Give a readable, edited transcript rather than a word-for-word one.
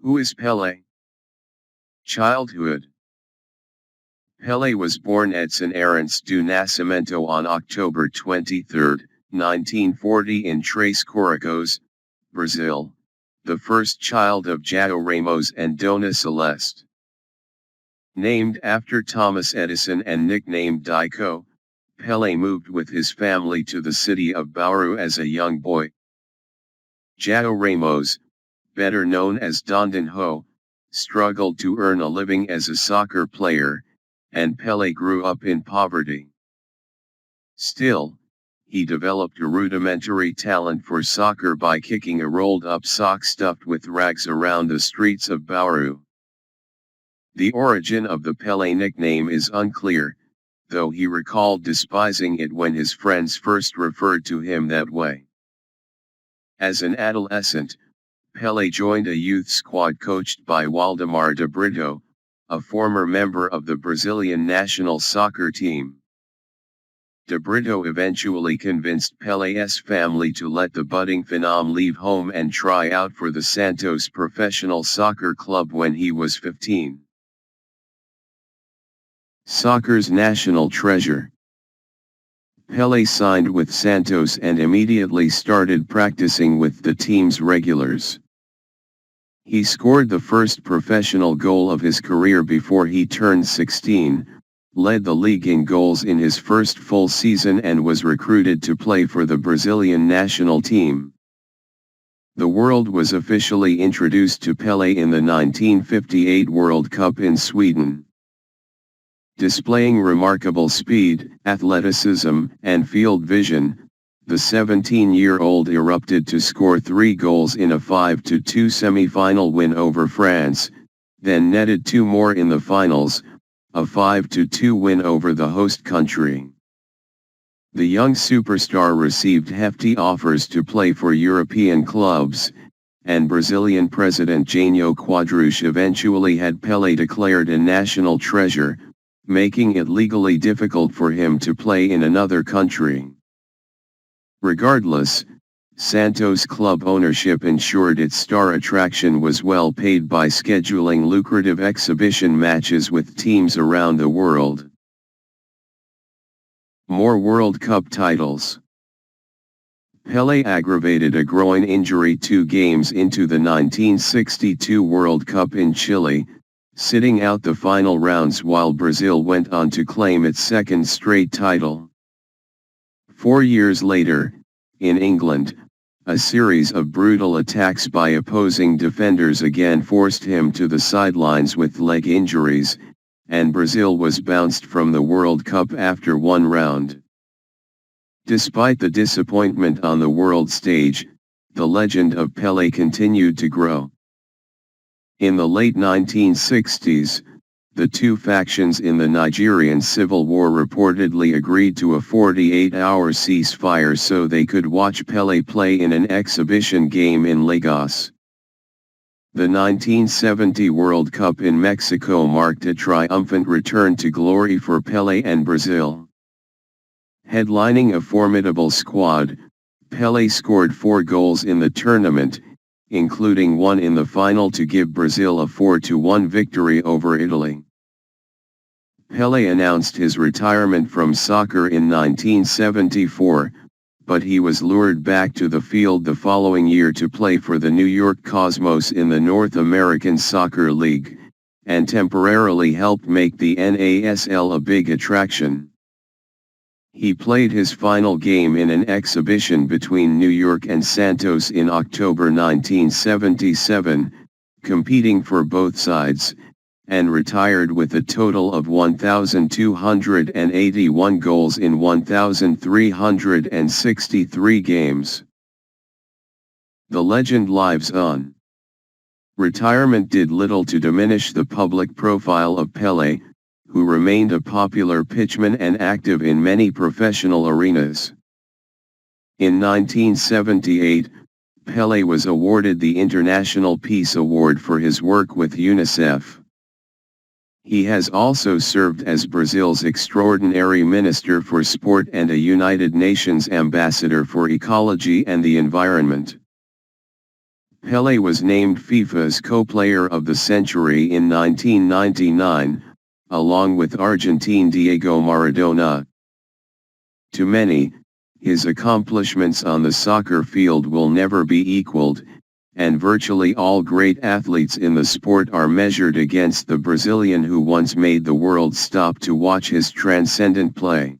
Who is Pele? Childhood. Pele was born at San Arense do Nascimento on October 23, 1940 in Três Coracoes, Brazil, the first child of João Ramos and Dona Celeste. Named after Thomas Edison and nicknamed Dico, Pele moved with his family to the city of Bauru as a young boy. João Ramos, better known as Dondinho, struggled to earn a living as a soccer player, and Pele grew up in poverty. Still, he developed a rudimentary talent for soccer by kicking a rolled-up sock stuffed with rags around the streets of Bauru. The origin of the Pele nickname is unclear, though he recalled despising it when his friends first referred to him that way. As an adolescent, Pele joined a youth squad coached by Waldemar de Brito, a former member of the Brazilian national soccer team. De Brito eventually convinced Pele's family to let the budding phenom leave home and try out for the Santos professional soccer club when he was 15. Soccer's national treasure. Pele signed with Santos and immediately started practicing with the team's regulars. He scored the first professional goal of his career before he turned 16, led the league in goals in his first full season and was recruited to play for the Brazilian national team. The world was officially introduced to Pele in the 1958 World Cup in Sweden. Displaying remarkable speed, athleticism, and field vision, the 17-year-old erupted to score 3 goals in a 5-2 semi-final win over France, then netted 2 more in the finals, a 5-2 win over the host country. The young superstar received hefty offers to play for European clubs, and Brazilian President Jânio Quadros eventually had Pele declared a national treasure, making it legally difficult for him to play in another country. Regardless, Santos club ownership ensured its star attraction was well paid by scheduling lucrative exhibition matches with teams around the world. More World Cup titles. Pele aggravated a groin injury 2 games into the 1962 World Cup in Chile, sitting out the final rounds while Brazil went on to claim its second straight title. 4 years later, in England, a series of brutal attacks by opposing defenders again forced him to the sidelines with leg injuries, and Brazil was bounced from the World Cup after 1 round. Despite the disappointment on the world stage, the legend of Pele continued to grow. In the late 1960s, the 2 factions in the Nigerian Civil War reportedly agreed to a 48-hour ceasefire so they could watch Pele play in an exhibition game in Lagos. The 1970 World Cup in Mexico marked a triumphant return to glory for Pele and Brazil. Headlining a formidable squad, Pele scored 4 goals in the tournament, including 1 in the final to give Brazil a 4-1 victory over Italy. Pele announced his retirement from soccer in 1974, but he was lured back to the field the following year to play for the New York Cosmos in the North American Soccer League, and temporarily helped make the NASL a big attraction. He played his final game in an exhibition between New York and Santos in October 1977, competing for both sides, and retired with a total of 1,281 goals in 1,363 games. The legend lives on. Retirement did little to diminish the public profile of Pele, who remained a popular pitchman and active in many professional arenas. In 1978, Pele was awarded the International Peace Award for his work with UNICEF. He has also served as Brazil's Extraordinary Minister for Sport and a United Nations Ambassador for Ecology and the Environment. Pele was named FIFA's co-player of the century in 1999, along with Argentine Diego Maradona. To many, his accomplishments on the soccer field will never be equaled, and virtually all great athletes in the sport are measured against the Brazilian who once made the world stop to watch his transcendent play.